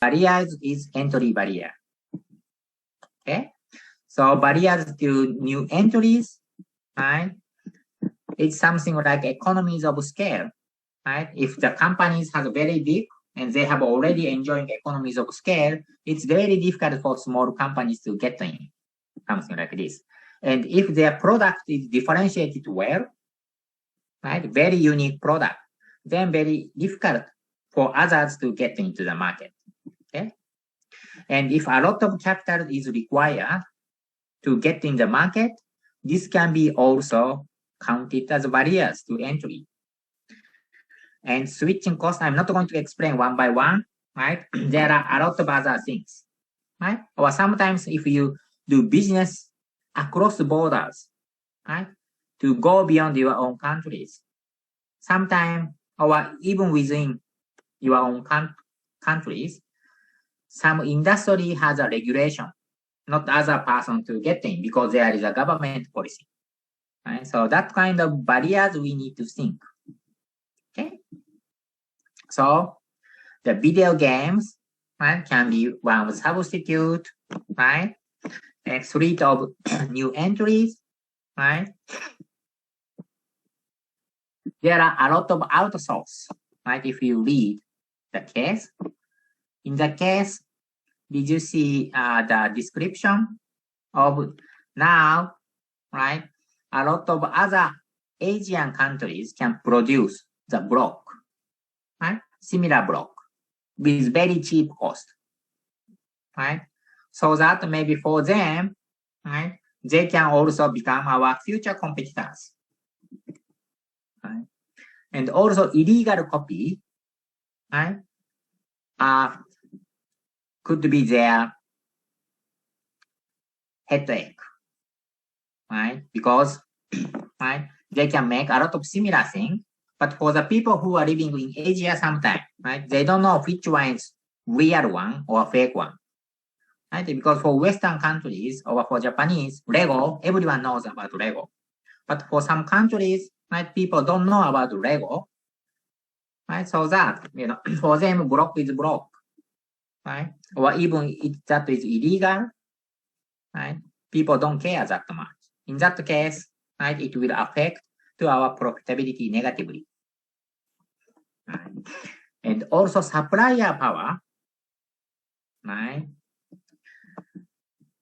barriers is entry barrier. Okay, so barriers to new entries, right? It's something like economies of scale, right? If the companies have very big and they have already enjoying economies of scale, it's very difficult for small companies to get in, something like this. And if their product is differentiated well, right, very unique product, then very difficult for others to get into the market. Okay, and if a lot of capital is required to get in the market, this can be also counted as barriers to entry. And switching costs, I'm not going to explain one by one, right? There are a lot of other things, right? Or sometimes if you do business across the borders, right, to go beyond your own countries, sometimes, or even within your own countries, some industry has a regulation, not other person to get in because there is a government policy, right? So that kind of barriers we need to think. Okay, so the video games, right, can be one substitute, right? A suite of new entries, right? There are a lot of outsource, right? If you read the case, in the case, did you see the description of now, right? A lot of other Asian countries can produce the block, right? Similar block with very cheap cost, right? So that maybe for them, right, they can also become our future competitors, right? And also illegal copy, right, could be their headache, right? Because, right, they can make a lot of similar things, but for the people who are living in Asia sometimes, right, they don't know which one is real one or fake one, right? Because for Western countries or for Japanese, Lego, everyone knows about Lego. But for some countries, right, people don't know about Lego, right? So that, for them, block is block, right? Or even if that is illegal, right? People don't care that much. In that case, right, it will affect to our profitability negatively. Right? And also supplier power, right?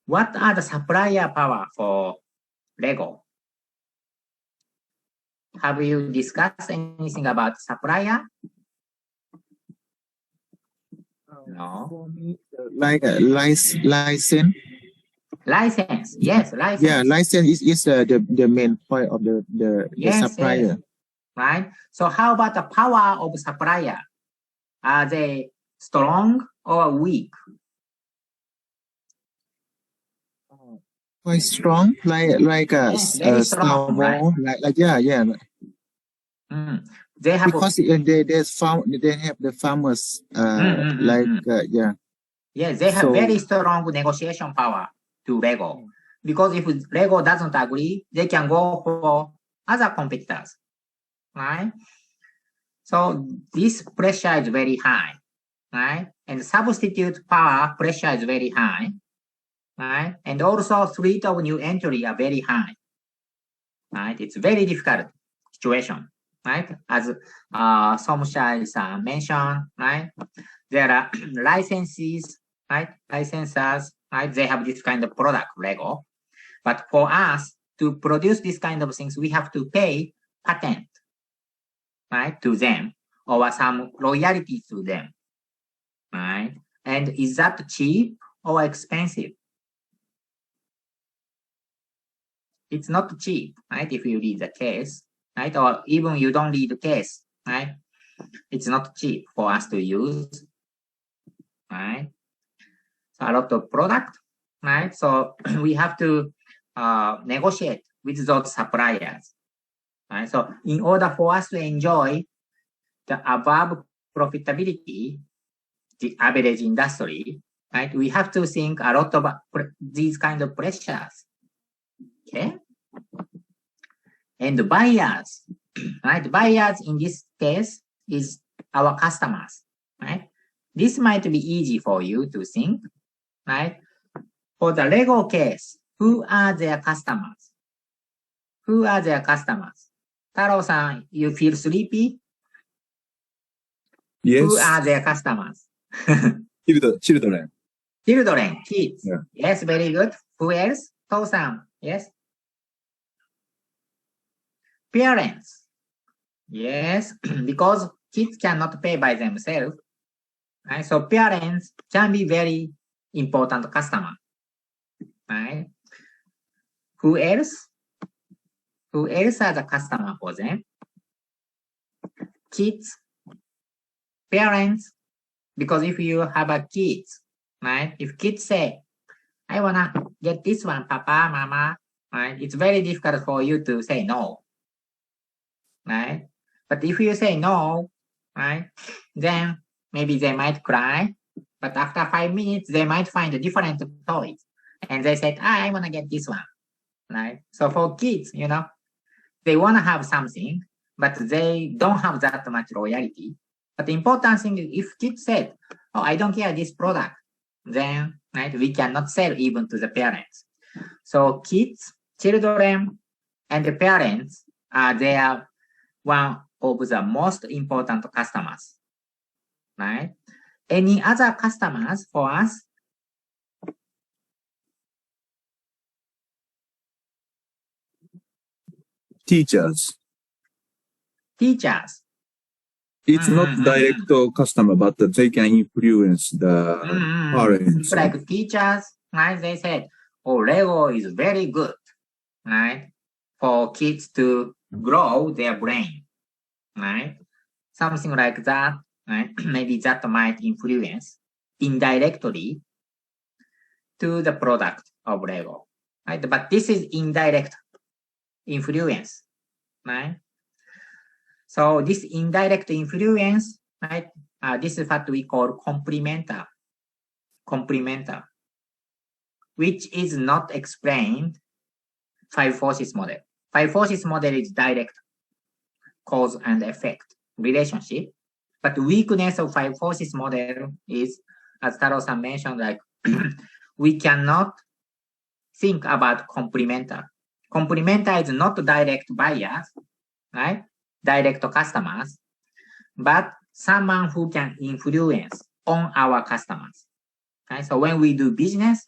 What are the supplier power for Lego? Have you discussed anything about supplier? No. For me, like a license. License, yes, license. Yeah, license is the main point of the supplier. Yes, right? So how about the power of supplier? Are they strong or weak? Quite strong, like a strong, right? Yeah. They have because they have the farmers yeah. Yes, they have very strong negotiation power to Lego. Because if Lego doesn't agree, they can go for other competitors, right? So this pressure is very high, right? And substitute power pressure is very high, right? And also threat of new entry are very high, right? It's very difficult situation, right? As Somshai mentioned, right? There are licenses, right? Licensors, right? They have this kind of product, Lego. But for us to produce this kind of things, we have to pay patent, right, to them, or some royalties to them, right? And is that cheap or expensive? It's not cheap, right? If you read the case, right? Or even you don't read the case, right? It's not cheap for us to use, right? So a lot of product, right? So we have to negotiate with those suppliers, right? So in order for us to enjoy the above profitability, the average industry, right? We have to think a lot about these kind of pressures, okay? And the buyers, right? Buyers in this case is our customers, right? this might be easy for you to think, right? For the Lego case, who are their customers? Who are their customers? Taro-san, you feel sleepy? Yes. Who are their customers? Children. Children, kids. Yeah. Yes, very good. Who else? To-san, yes. Parents. Yes, because kids cannot pay by themselves. Right? So parents can be very important customer. Right? Who else? Who else are the customer for them? Kids, parents, because if you have a kids, right? If kids say, I wanna get this one, papa, mama, right? It's very difficult for you to say no. Right? But if you say no, right, then maybe they might cry. But after 5 minutes, they might find a different toys. And they said, I want to get this one. Right? So for kids, you know, they want to have something, but they don't have that much loyalty. But the important thing is if kids said, oh, I don't care this product, then right, we cannot sell even to the parents. So kids, children, and the parents are their one of the most important customers, right? Any other customers for us? Teachers. Teachers. It's not direct customer, but they can influence the parents. Like teachers, right? They said, oh, Lego is very good, right? For kids to grow their brain, right? Something like that, right? Maybe that might influence indirectly to the product of Lego, right? But this is indirect influence, right? So this indirect influence, right? This is what we call complementer, which is not explained five forces model. Five forces model is direct cause and effect relationship, but weakness of five forces model is, as Taro-san mentioned, like we cannot think about complementer. Complementer is not direct buyers, right? Direct customers, but someone who can influence on our customers. Right? So when we do business,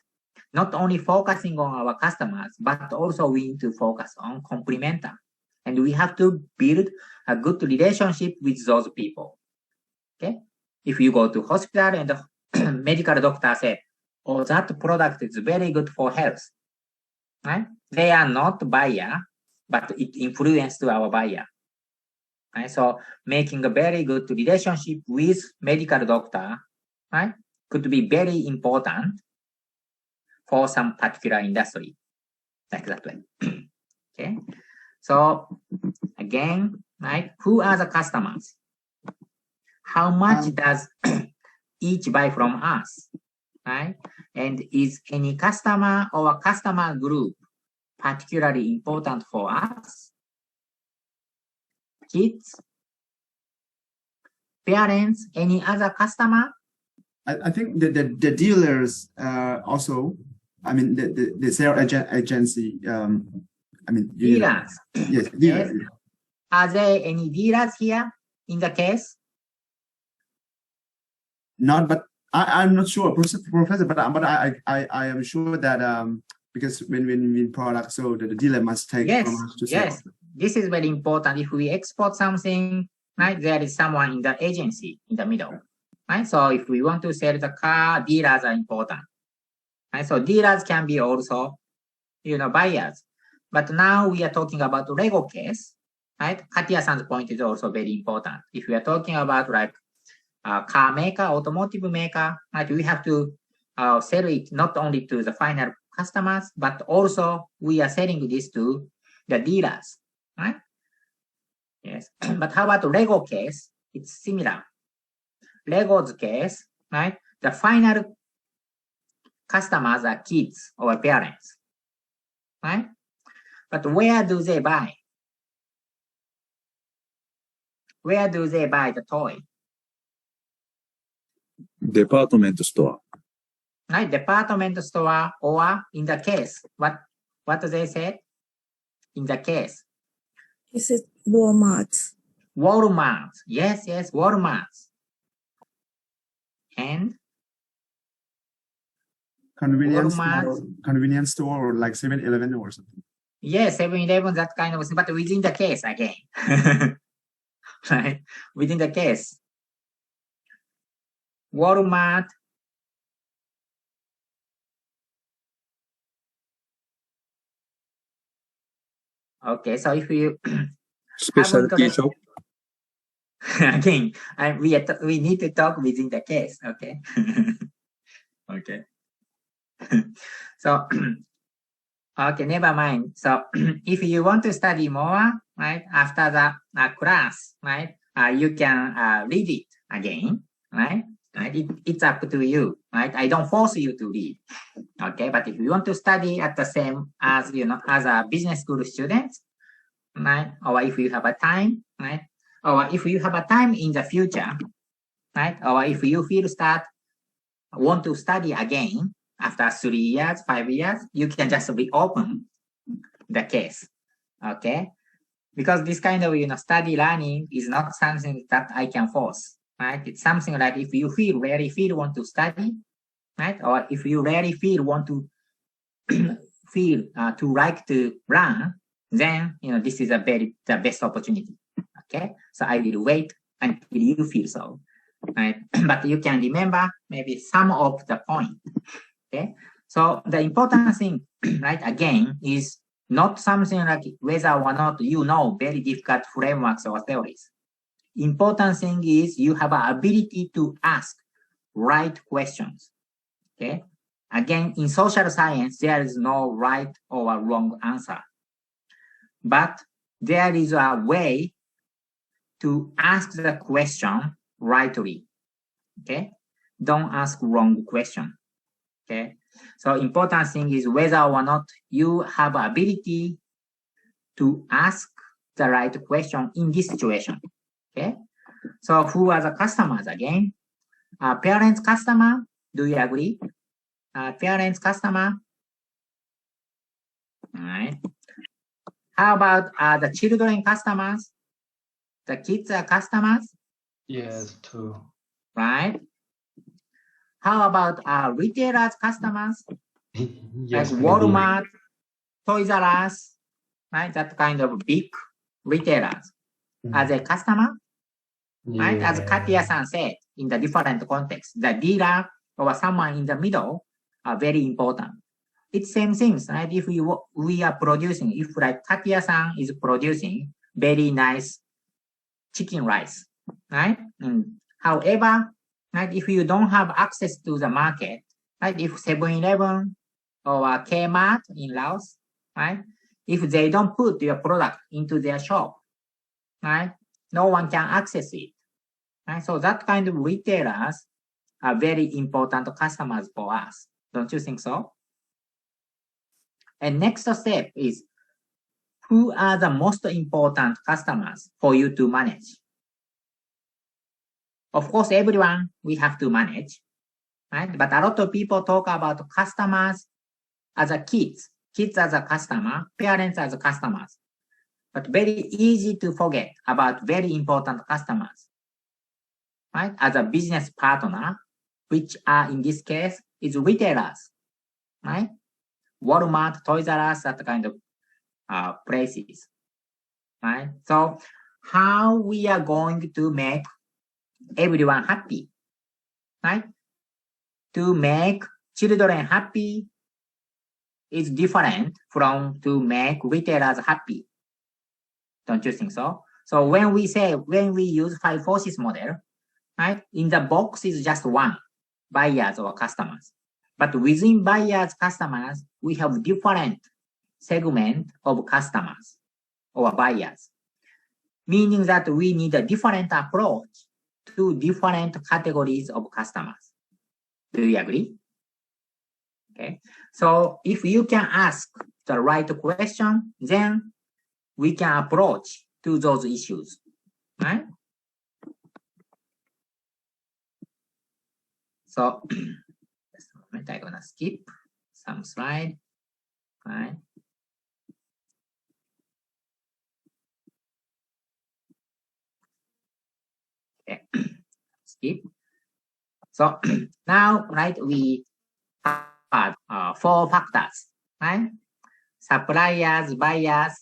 not only focusing on our customers, but also we need to focus on complementer. And we have to build a good relationship with those people. Okay? If you go to hospital and the medical doctor say, oh, that product is very good for health, right? They are not buyer, but it influences our buyer. Right? So making a very good relationship with medical doctor, right, could be very important for some particular industry, like that way. Okay. So again, right, who are the customers? How much does each buy from us, right? And is any customer or customer group particularly important for us? Kids, parents, any other customer? I think the dealers also, I mean, the sales agency, I mean, dealers. Yes, dealers. Yes. Are there any dealers here in the case? Not, but I'm not sure, Professor, but I am sure that because when we product, so the dealer must take from us to sell. Yes, this is very important. If we export something, right, there is someone in the agency in the middle, right? So if we want to sell the car, dealers are important, right? So dealers can be also, you know, buyers. But now we are talking about Lego case, right? Katia-san's point is also very important. If we are talking about like car maker, automotive maker, right, we have to sell it not only to the final customers, but also we are selling this to the dealers, right? Yes, but how about Lego case? It's similar. Lego's case, right? The final customers are kids or parents, right? But where do they buy? Where do they buy the toy? department store. Right, department store, or in the case, what they said? In the case. Is it Walmart? Walmart. Yes, Walmart. And Convenience Walmart. store, convenience store or like 7-Eleven or something. Yes, 7-Eleven, that kind of thing, but within the case again. Right? Within the case. Walmart. Okay, so if you Specialty shop. again, we need to talk within the case, okay? Okay. So, okay, never mind. So, if you want to study more, right, after the class, right, you can read it again, right? It's up to you, right? I don't force you to read, okay? But if you want to study at the same as, as a business school student, right? Or if you have a time, right? Or if you have a time in the future, right? Or if you want to study again after 3 years, 5 years, you can just reopen the case, okay? Because this kind of, study learning is not something that I can force, right? It's something like if you really want to study, right? Or if you really want to to like to learn, then, this is the best opportunity, okay? So I will wait until you feel so, right? But you can remember maybe some of the point, okay? So the important thing, right, again, is not something like whether or not you know very difficult frameworks or theories. Important thing is you have an ability to ask right questions, okay? Again, in social science, there is no right or wrong answer. But there is a way to ask the question rightly, okay? Don't ask wrong question, okay? So important thing is whether or not you have ability to ask the right question in this situation, okay? So who are the customers again? Parents customer, do you agree? Parents customer, all right? How about the children customers? The kids are customers? Yes, too. Right? How about retailers customers? Yes, Like maybe. Walmart, Toys R Us, right? That kind of big retailers. As a customer, right? As Katia-san said, in the different context, the dealer or someone in the middle are very important. It's same things, right? If we are producing, if like Katia-san is producing very nice chicken rice, right? However, right, if you don't have access to the market, right? If 7-Eleven or Kmart in Laos, right? If they don't put your product into their shop, right? No one can access it, right? So that kind of retailers are very important customers for us. Don't you think so? And next step is, who are the most important customers for you to manage? Of course, everyone we have to manage, right? But a lot of people talk about customers as a kids as a customer, parents as customers. But very easy to forget about very important customers, right? As a business partner, which are in this case is retailers, right? Walmart, Toys R Us, that kind of places, right? So how we are going to make everyone happy, right? To make children happy is different from to make retailers happy. Don't you think so? So when we use 5 forces model, right? In the box is just one, buyers or customers. But within buyers, customers, we have different segment of customers or buyers, meaning that we need a different approach to different categories of customers. Do you agree? Okay. So if you can ask the right question, then we can approach to those issues, right? So just a moment, I'm gonna skip some slide. Right. Okay. Skip. So now, right, we have 4 factors, right? Suppliers, buyers.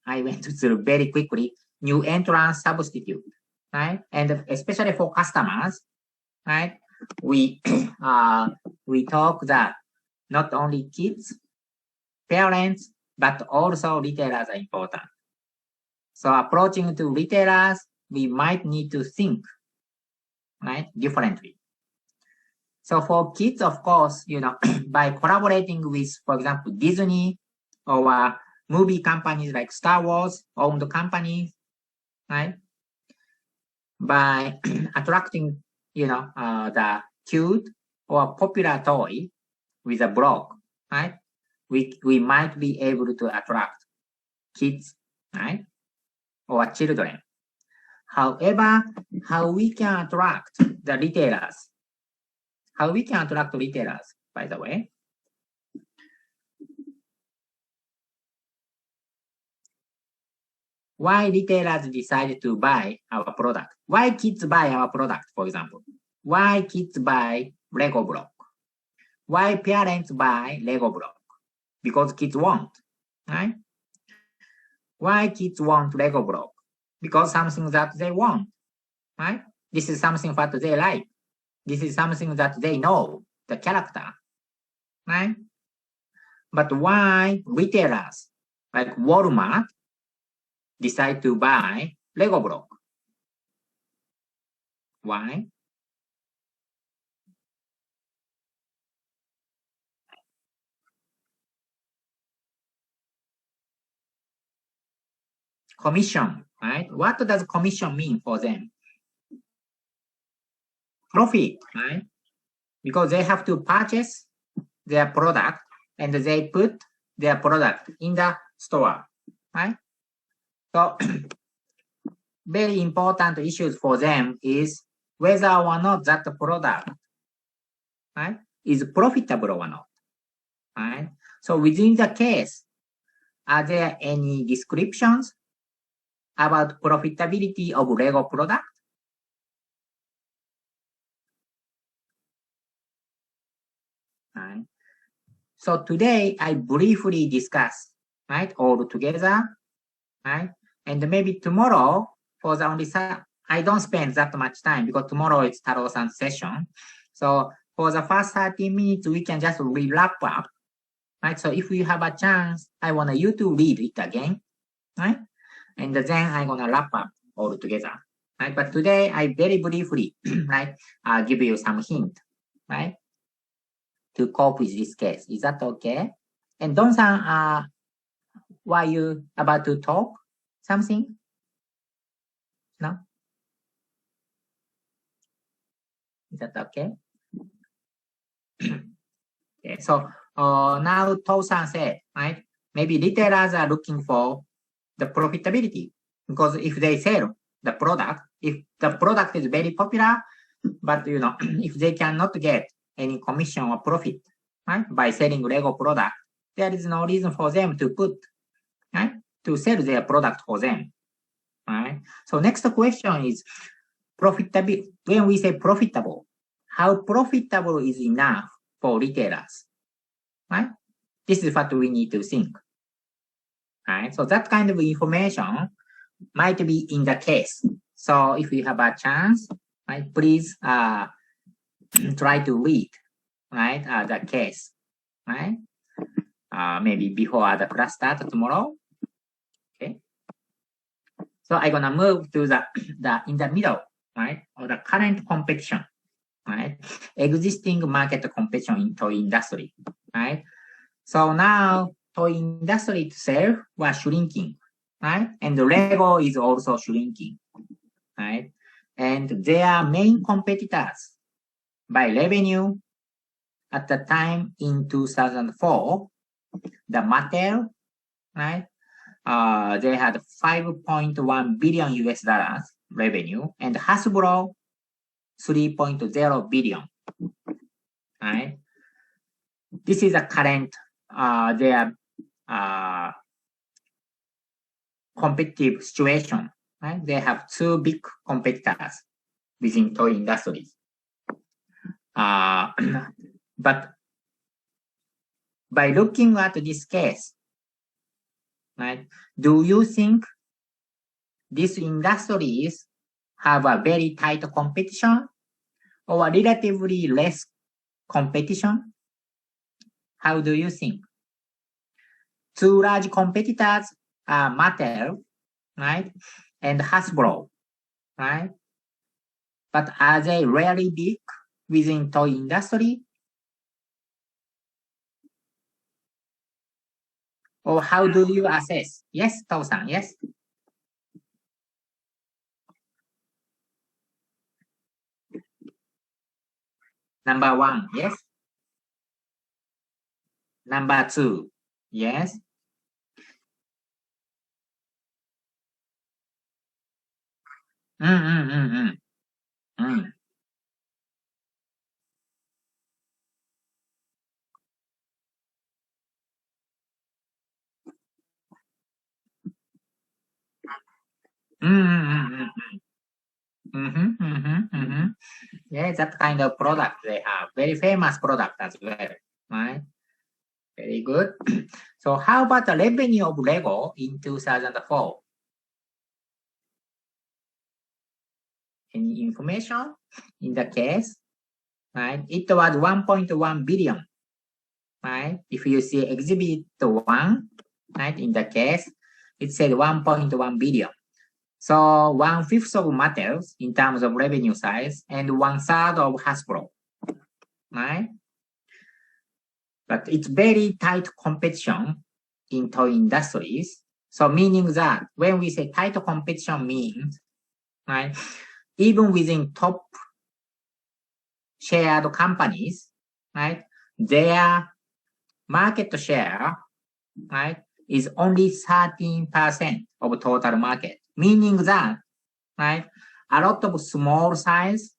I went through very quickly. New entrants, substitute, right? And especially for customers, right? We talk that not only kids, parents, but also retailers are important. So approaching to retailers, we might need to think, right, differently. So for kids, of course, by collaborating with, for example, Disney or movie companies like Star Wars, owned companies, right? By attracting, the cute or popular toy with a blog, right? We might be able to attract kids, right? Or children. However, how we can attract the retailers? How we can attract retailers, by the way? Why retailers decided to buy our product? Why kids buy our product, for example? Why kids buy Lego block? Why parents buy Lego block? Because kids want, right? Why kids want Lego block? Because something that they want, right? This is something that they like. This is something that they know, the character, right? But why retailers like Walmart decide to buy Lego block? Why? Commission, right? What does commission mean for them? Profit, right? Because they have to purchase their product and they put their product in the store, right? So very important issues for them is whether or not that product, right, is profitable or not, right? So within the case, are there any descriptions about profitability of Lego product? Right. So today I briefly discuss, right, all together, right? And maybe tomorrow for the only I don't spend that much time because tomorrow it's Taro-san's session. So for the first 30 minutes, we can just wrap up, right? So if you have a chance, I want you to read it again, right? And then I'm gonna wrap up all together, right? But today I very briefly, right, give you some hint, right, to cope with this case. Is that okay? And Don-san, were you about to talk something? No? Is that okay? Okay, so now To-san said, right? Maybe retailers are looking for the profitability because if they sell the product, if the product is very popular, but if they cannot get any commission or profit, right, by selling Lego product, there is no reason for them to put, right, to sell their product for them, right? So next question is profitability. When we say profitable, how profitable is enough for retailers, right? This is what we need to think, right? So that kind of information might be in the case. So if you have a chance, right, please try to read, right, the case, right? Maybe before the class starts tomorrow. Okay. So I'm gonna move to the in the middle, right, or the current competition, right? Existing market competition in toy industry, right? So now toy industry itself was shrinking, right? And the Lego is also shrinking, right? And their main competitors by revenue at the time in 2004, the Mattel, right? They had 5.1 billion US dollars revenue and Hasbro 3.0 billion. right? This is a current, their competitive situation, right? They have two big competitors within toy industries. But by looking at this case, right, do you think these industries have a very tight competition or relatively less competition? How do you think? Two large competitors are Mattel, right, and Hasbro, right? But are they really big within toy industry? Or how do you assess? Yes, Tao-san, yes? Number one, yes? Number two, yes? Yeah, that kind of product they have. Very famous product as well, right? Very good. So how about the revenue of Lego in 2004? Any information in the case, right? It was 1.1 billion, right? If you see exhibit 1, right, in the case, it said 1.1 billion. So 1/5 of Mattel's in terms of revenue size and 1/3 of Hasbro, right? But it's very tight competition in toy industries. So meaning that when we say tight competition means, right, even within top shared companies, right, their market share, right, is only 13% of total market. Meaning that, right, a lot of small size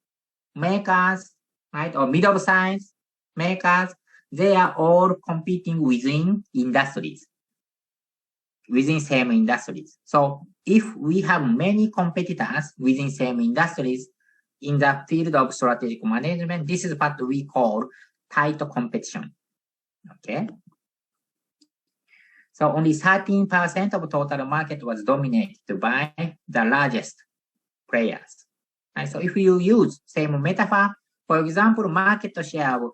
makers, right, or middle size makers, they are all competing within industries, within same industries. So if we have many competitors within same industries in the field of strategic management, this is what we call tight competition. Okay. So only 13% of total market was dominated by the largest players. And so if you use same metaphor, for example, market share of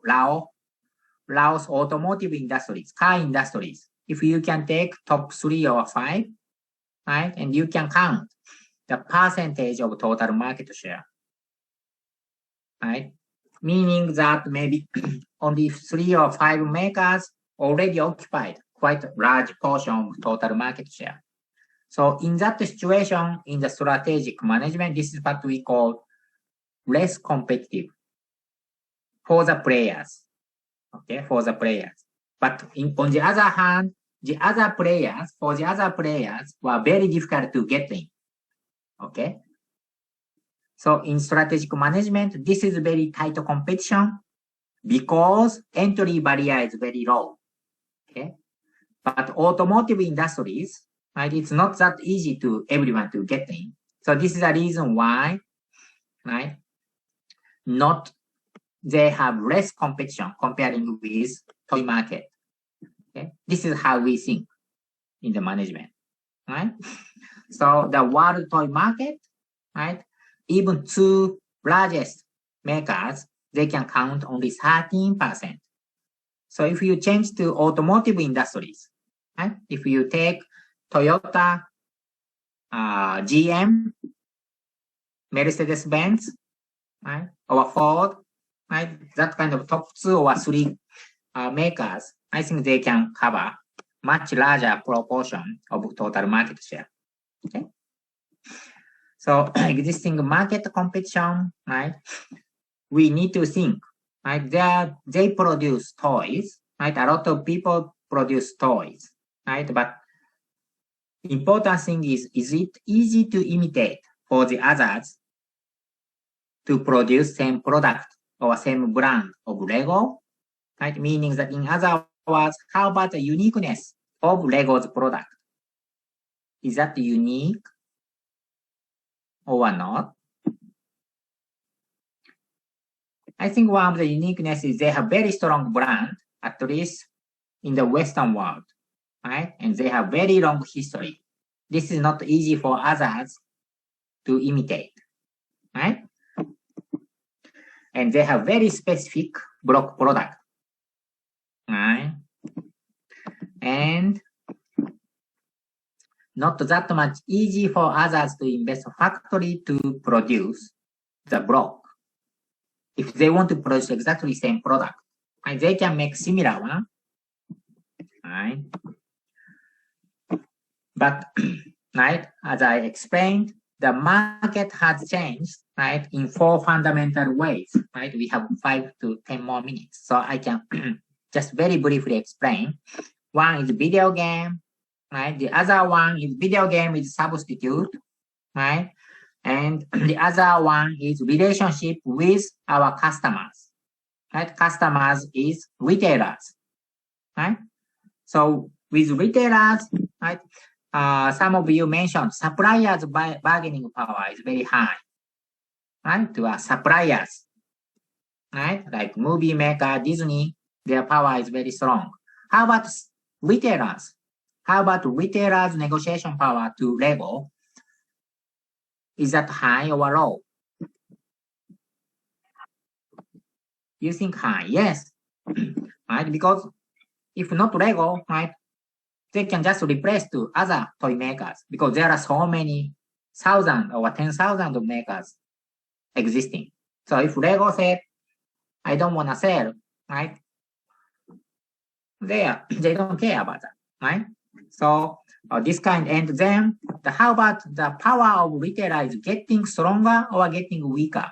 Laos automotive industries, car industries, if you can take top 3 or 5, right, and you can count the percentage of total market share, right, meaning that maybe only 3 or 5 makers already occupied quite a large portion of total market share. So in that situation, in the strategic management, this is what we call less competitive for the players. Okay, for the players. But on the other hand, the other players were very difficult to get in. Okay. So in strategic management, this is very tight competition because entry barrier is very low. Okay. But automotive industries, right, it's not that easy to everyone to get in. So this is the reason why, right, they have less competition comparing with toy market. Okay, this is how we think in the management, right? So the world toy market, right? Even 2 largest makers, they can count only 13%. So if you change to automotive industries, right? If you take Toyota, GM, Mercedes-Benz, right, or Ford, right, that kind of top 2 or 3 makers, I think they can cover much larger proportion of total market share. Okay. So existing market competition, right? We need to think, right? They produce toys, right? A lot of people produce toys, right? But important thing is it easy to imitate for the others to produce same product or same brand of Lego, right? Meaning that in other words, how about the uniqueness of Lego's product? Is that unique or not? I think one of the uniqueness is they have very strong brand, at least in the Western world, right? And they have very long history. This is not easy for others to imitate, right? And they have very specific block product, right? And not that much easy for others to invest a factory to produce the block. If they want to produce exactly same product, right, they can make similar one, right? But, right, as I explained, the market has changed, right, in 4 fundamental ways, right? We have 5 to 10 more minutes, so I can just very briefly explain. One is video game, right? The other one is video game is substitute, right? And the other one is relationship with our customers, right? Customers is retailers, right? So with retailers, right? Some of you mentioned suppliers' bargaining power is very high, right? To our suppliers, right? Like movie maker, Disney, their power is very strong. How about retailers? How about retailers' negotiation power to Lego? Is that high or low? You think high? Yes, right? Because if not Lego, right, they can just replace to other toy makers because there are so many thousand or 10,000 of makers existing. So if Lego said, I don't want to sell, right? They don't care about that, right? So this kind, and then how about the power of retailer is getting stronger or getting weaker?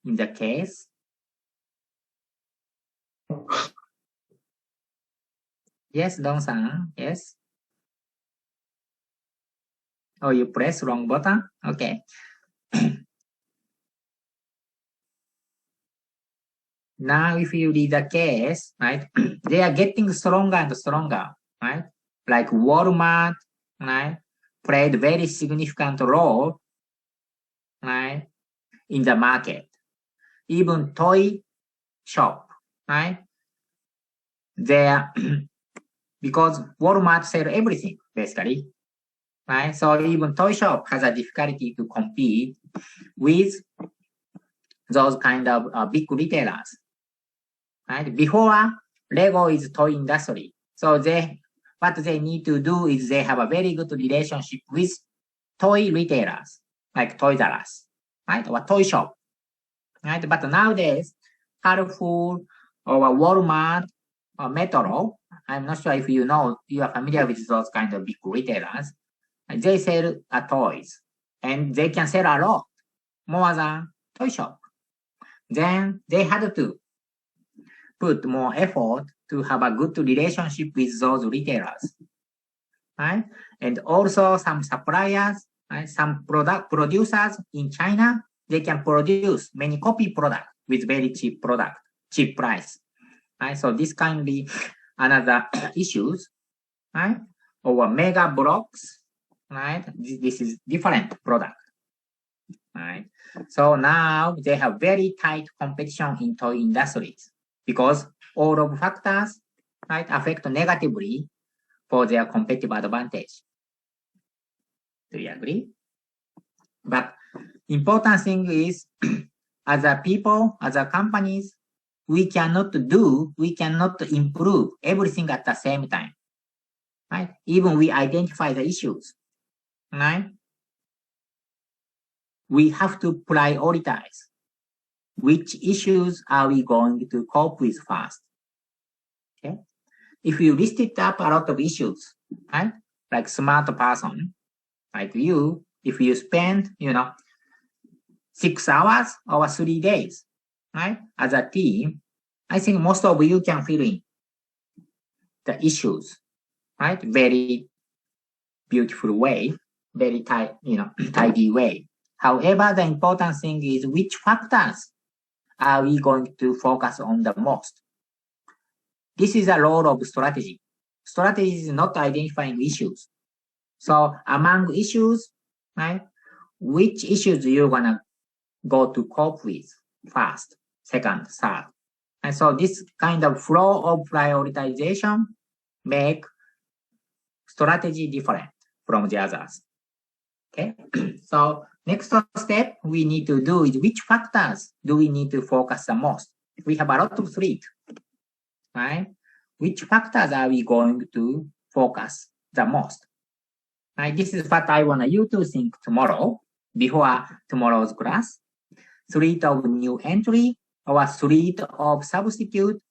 In the case, yes, Dong-san, yes. Oh, you press wrong button? Okay. Now, if you read the case, right, they are getting stronger and stronger, right? Like Walmart, right, played very significant role, right, in the market. Even toy shop, right? There, because Walmart sell everything basically, right? So even toy shop has a difficulty to compete with those kind of big retailers. Right? Before, Lego is toy industry. So what they need to do is they have a very good relationship with toy retailers, like Toys R Us, right? Or toy shop, right? But nowadays, Carrefour or Walmart or Metro, I'm not sure if you are familiar with those kind of big retailers, they sell toys and they can sell a lot more than toy shop. Then they had to put more effort to have a good relationship with those retailers, right? And also some suppliers, right? Some product producers in China, they can produce many copy product with very cheap price, right? So this can be another issues, right? Or mega blocks, right? This is different product, right? So now they have very tight competition in toy industries, because all of factors, right, affect negatively for their competitive advantage. Do you agree? But important thing is, as a people, as a companies, we cannot improve everything at the same time, right? Even we identify the issues, right? We have to prioritize. Which issues are we going to cope with first? Okay. If you listed up a lot of issues, right? Like smart person, like you, if you spend, 6 hours or 3 days, right? As a team, I think most of you can fill in the issues, right? Very beautiful way, very tidy way. However, the important thing is which factors are we going to focus on the most. This is a role of strategy. Strategy is not identifying issues. So among issues, right, which issues you're gonna go to cope with first, second, third. And so this kind of flow of prioritization make strategy different from the others. Okay, so next step we need to do is which factors do we need to focus the most? We have a lot to treat, right? Which factors are we going to focus the most? Right, this is what I want you to think tomorrow, before tomorrow's class. Threat of new entry, or threat of substitute,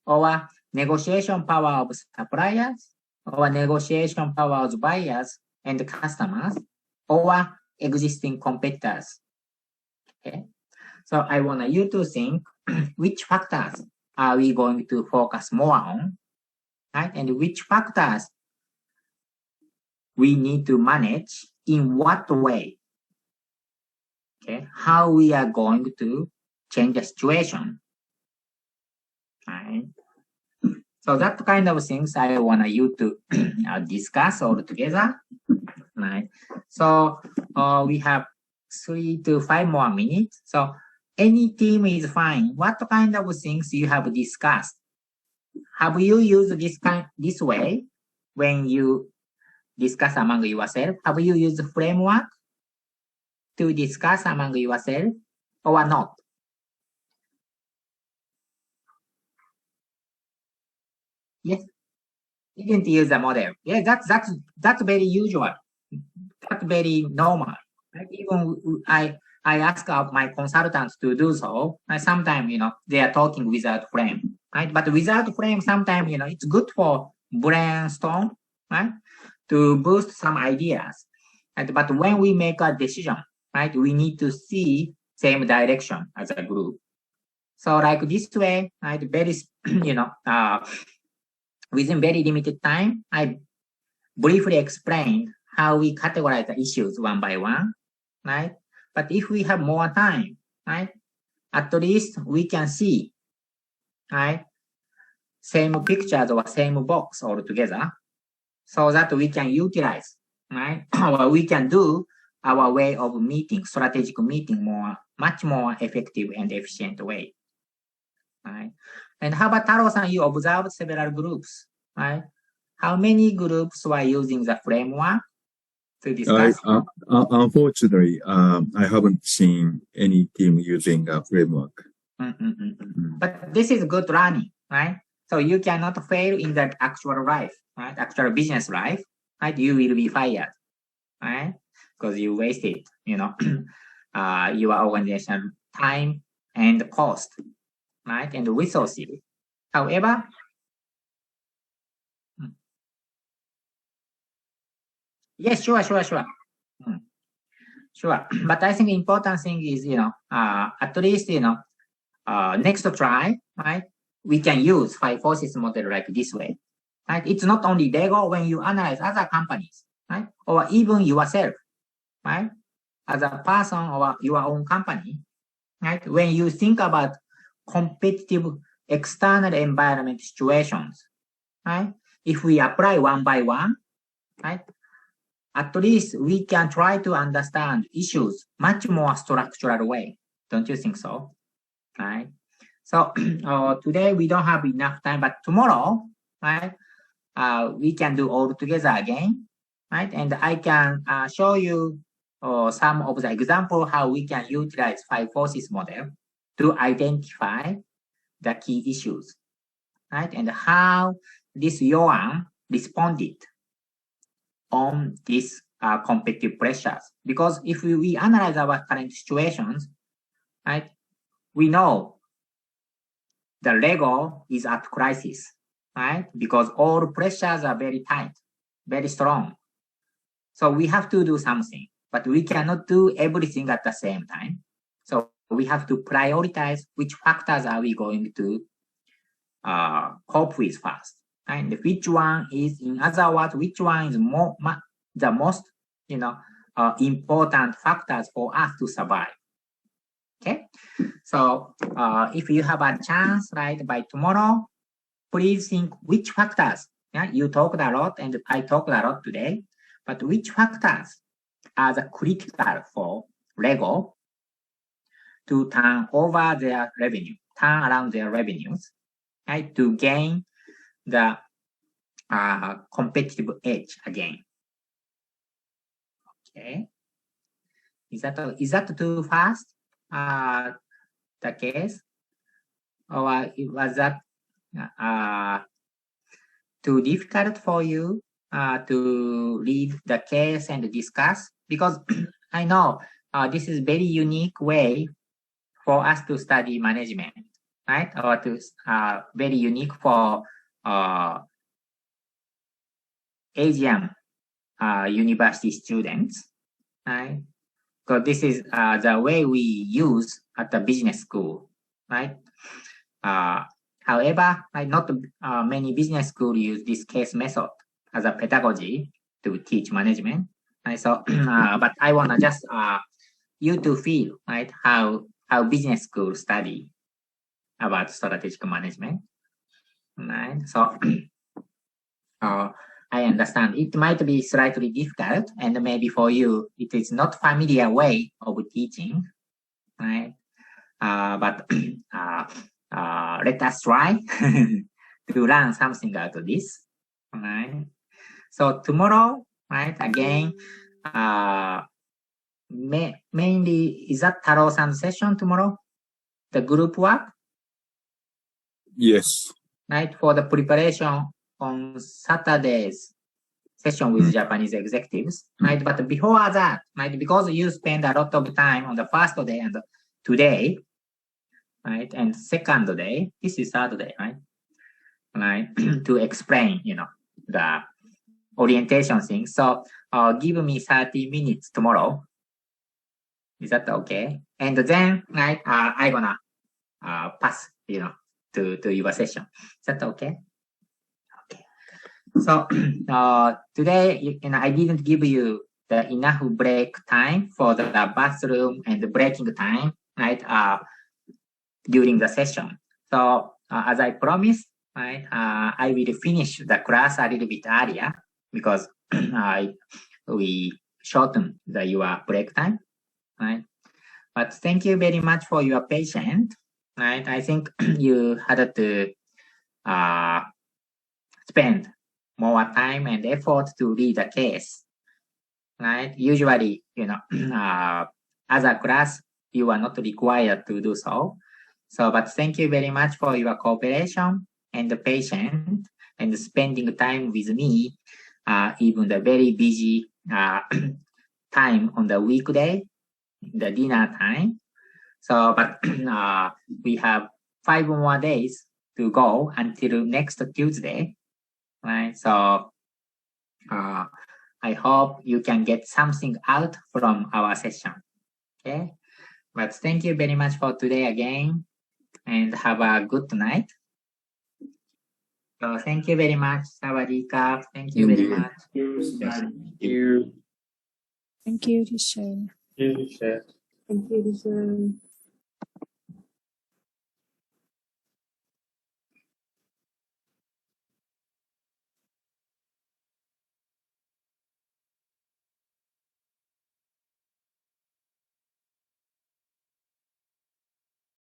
or negotiation power of suppliers, or negotiation power of buyers and customers, or existing competitors. Okay, so I want you to think which factors are we going to focus more on, right? And which factors we need to manage in what way. Okay, how we are going to change the situation. Right? So that kind of things I want you to discuss all together. Right? So we have 3 to 5 more minutes. So any team is fine. What kind of things you have discussed? Have you used this way when you discuss among yourself? Have you used framework to discuss among yourself or not? Yes, you didn't use the model. Yeah, that's very usual. That's very normal. Right? Even I ask my consultants to do so. Sometimes they are talking without frame, right? But without frame, sometimes it's good for brainstorm, right? To boost some ideas. Right? But when we make a decision, right, we need to see same direction as a group. So like this way, right? Very within very limited time, I briefly explained how we categorize the issues one by one, right? But if we have more time, right, at least we can see, right, same pictures or same box all together, so that we can utilize, right, or we can do our way of meeting, strategic meeting much more effective and efficient way, right? And how about Taro-san, you observed several groups, right? How many groups were using the framework to discuss? Unfortunately, I haven't seen any team using a framework. But this is good learning, right? So you cannot fail in the actual life, right? Actual business life, right? You will be fired, right? Because you wasted, your organization time and cost, right? And resources. However, yes, sure. Sure. But I think the important thing is, at least, next try, right? We can use 5 forces model like this way, right? It's not only Lego when you analyze other companies, right? Or even yourself, right? As a person or your own company, right? When you think about competitive external environment situations, right? If we apply one by one, right? At least we can try to understand issues much more structural way. Don't you think so? Right? So today we don't have enough time, but tomorrow, right? We can do all together again, right? And I can show you some of the example how we can utilize 5 forces model to identify the key issues, right? And how this Yoan responded on these competitive pressures. Because if we analyze our current situations, right, we know the Lego is at crisis, right? Because all pressures are very tight, very strong. So we have to do something, but we cannot do everything at the same time. So we have to prioritize which factors are we going to cope with first. And which one is, in other words, which one is the most, important factors for us to survive. Okay, so if you have a chance, right, by tomorrow, please think which factors. Yeah, you talked a lot and I talked a lot today, but which factors are the critical for Lego to turn around their revenues, right, to gain the competitive edge again. Okay, is that too fast? The case, or was that too difficult for you to read the case and discuss? Because I know this is very unique way for us to study management, right? Or to very unique for Asian university students, right? Because this is the way we use at the business school, right? However, not many business schools use this case method as a pedagogy to teach management. Right? So, but I wanna just you to feel, right, how business schools study about strategic management, right? So, I understand it might be slightly difficult, and maybe for you it is not familiar way of teaching, right? But let us try to learn something out of this, right? So tomorrow, right, again, mainly, is that Taro-san's session tomorrow? The group work? Yes. Right, for the preparation on Saturday's session with Japanese executives, right? But before that, right, because you spend a lot of time on the first day and today, right, and second day, this is third day, right? Right, to explain, the orientation thing. So give me 30 minutes tomorrow. Is that okay? And then, right, I'm gonna pass, to your session. Is that okay? Okay. So today, I didn't give you the enough break time for the bathroom and the breaking time, right? During the session. So as I promised, right, I will finish the class a little bit earlier because we shortened your break time, right? But thank you very much for your patience, right? I think you had to spend more time and effort to read the case, right? Usually, as a class, you are not required to do so. So, but thank you very much for your cooperation and the patience and spending time with me, even the very busy time on the weekday, the dinner time. So, but we have 5 more days to go until next Tuesday, right? So, I hope you can get something out from our session, okay? But thank you very much for today again, and have a good night. So thank you very much, Sawadika. Thank you very much. Thank you, teacher. Yes, sir. Thank you, teacher.